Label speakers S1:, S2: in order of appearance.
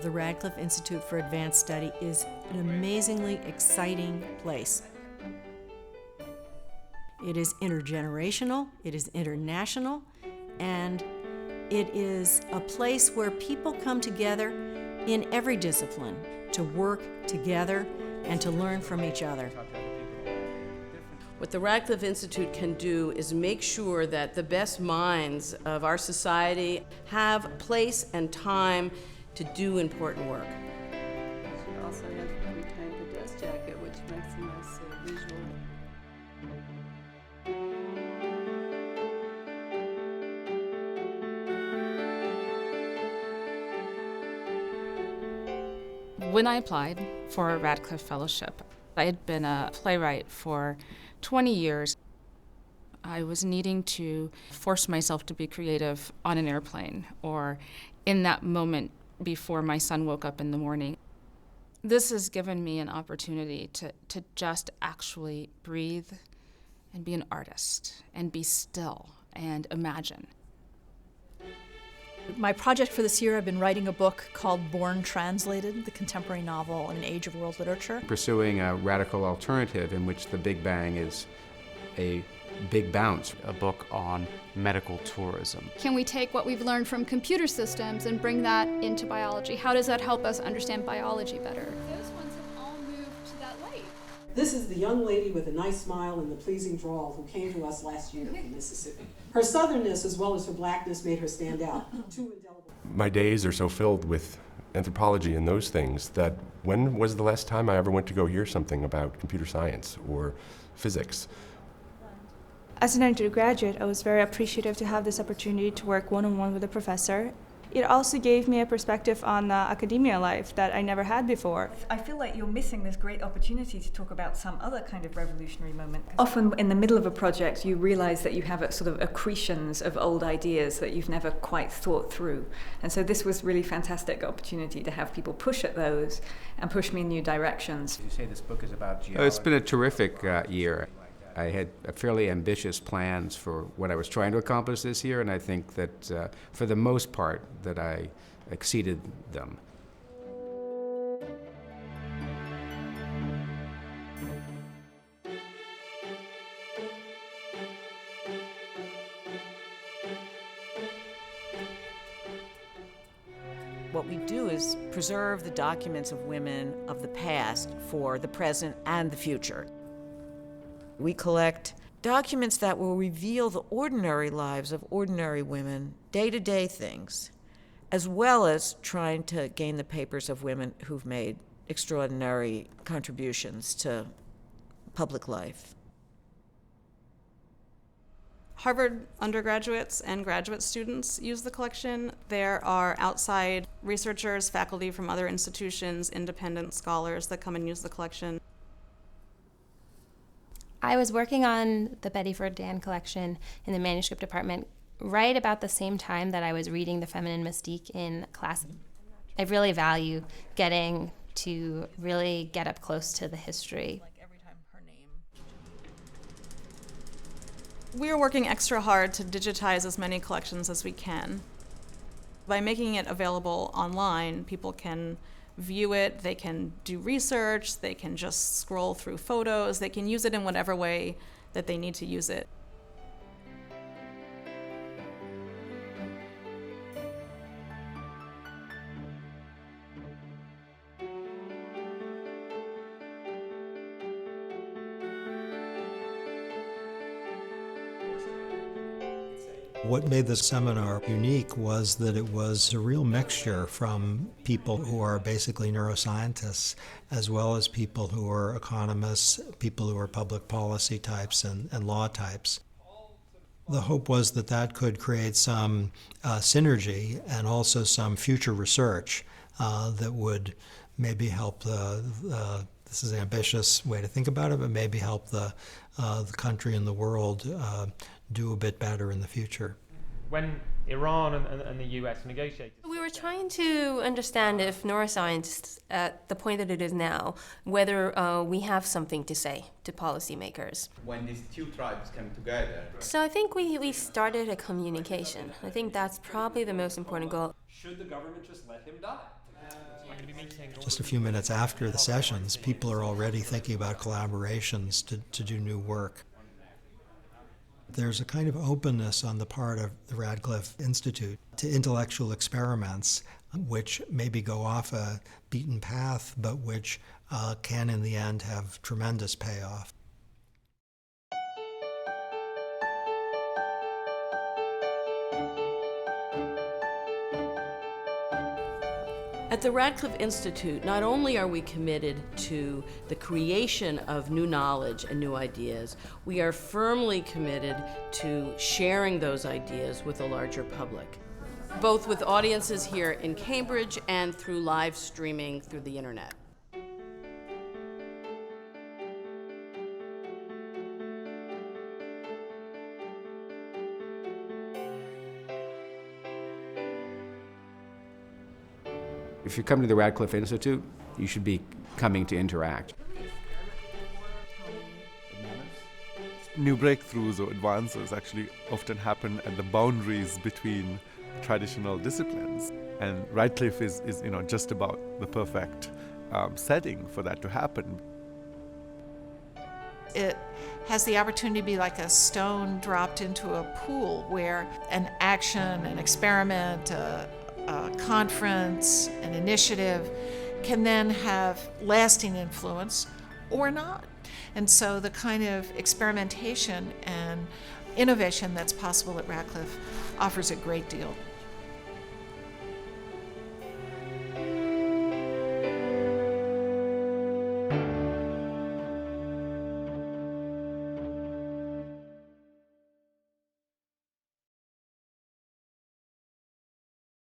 S1: The Radcliffe Institute for Advanced Study is an amazingly exciting place. It is intergenerational, it is international, and it is a place where people come together in every discipline to work together and to learn from each other.
S2: What the Radcliffe Institute can do is make sure that the best minds of our society have place and time to do important work.
S3: She also has retained the dust jacket, which makes a nice visual.
S4: When I applied for a Radcliffe Fellowship, I had been a playwright for 20 years. I was needing to force myself to be creative on an airplane or in that moment before my son woke up in the morning. This has given me an opportunity to just actually breathe and be an artist and be still and imagine.
S5: My project for this year, I've been writing a book called Born Translated, the contemporary novel in an age of world literature.
S6: Pursuing a radical alternative in which the Big Bang is a big bounce.
S7: A book on medical tourism.
S8: Can we take what we've learned from computer systems and bring that into biology? How does that help us understand biology better? Those ones have all moved to that light.
S9: This is the young lady with a nice smile and the pleasing drawl who came to us last year from Mississippi. Her southernness as well as her blackness made her stand out. Too indelible.
S10: My days are so filled with anthropology and those things that when was the last time I ever went to go hear something about computer science or physics?
S11: As an undergraduate, I was very appreciative to have this opportunity to work one-on-one with a professor. It also gave me a perspective on academia life that I never had before.
S12: I feel like you're missing this great opportunity to talk about some other kind of revolutionary moment. Often in the middle of a project, you realize that you have a sort of accretions of old ideas that you've never quite thought through. And so this was really fantastic opportunity to have people push at those and push me in new directions.
S6: You say this book is about geology? It's been a terrific year. I had fairly ambitious plans for what I was trying to accomplish this year, and I think that for the most part that I exceeded them.
S13: What we do is preserve the documents of women of the past for the present and the future. We collect documents that will reveal the ordinary lives of ordinary women, day-to-day things, as well as trying to gain the papers of women who've made extraordinary contributions to public life.
S14: Harvard undergraduates and graduate students use the collection. There are outside researchers, faculty from other institutions, independent scholars that come and use the collection.
S15: I was working on the Betty Friedan collection in the manuscript department right about the same time that I was reading The Feminine Mystique in class. I really value getting to really get up close to the history.
S14: We are working extra hard to digitize as many collections as we can. By making it available online, people can view it, they can do research, they can just scroll through photos, they can use it in whatever way that they need to use it.
S16: What made this seminar unique was that it was a real mixture from people who are basically neuroscientists, as well as people who are economists, people who are public policy types and law types. The hope was that that could create some synergy and also some future research that would maybe help this is an ambitious way to think about it, but maybe help the country and the world do a bit better in the future.
S17: When Iran and the US negotiated...
S18: We were trying to understand if neuroscience, at the point that it is now, whether we have something to say to policymakers.
S19: When these two tribes come together...
S18: So I think we started a communication. I think that's probably the most important goal.
S17: Should the government just let him die?
S16: Just a few minutes after the sessions, people are already thinking about collaborations to do new work. There's a kind of openness on the part of the Radcliffe Institute to intellectual experiments which maybe go off a beaten path, but which can in the end have tremendous payoff.
S2: At the Radcliffe Institute, not only are we committed to the creation of new knowledge and new ideas, we are firmly committed to sharing those ideas with a larger public, both with audiences here in Cambridge and through live streaming through the internet.
S6: If you come to the Radcliffe Institute, you should be coming to interact.
S20: New breakthroughs or advances actually often happen at the boundaries between traditional disciplines. And Radcliffe is just about the perfect setting for that to happen.
S21: It has the opportunity to be like a stone dropped into a pool where an action, an experiment, a conference, an initiative can then have lasting influence or not. And so the kind of experimentation and innovation that's possible at Radcliffe offers a great deal.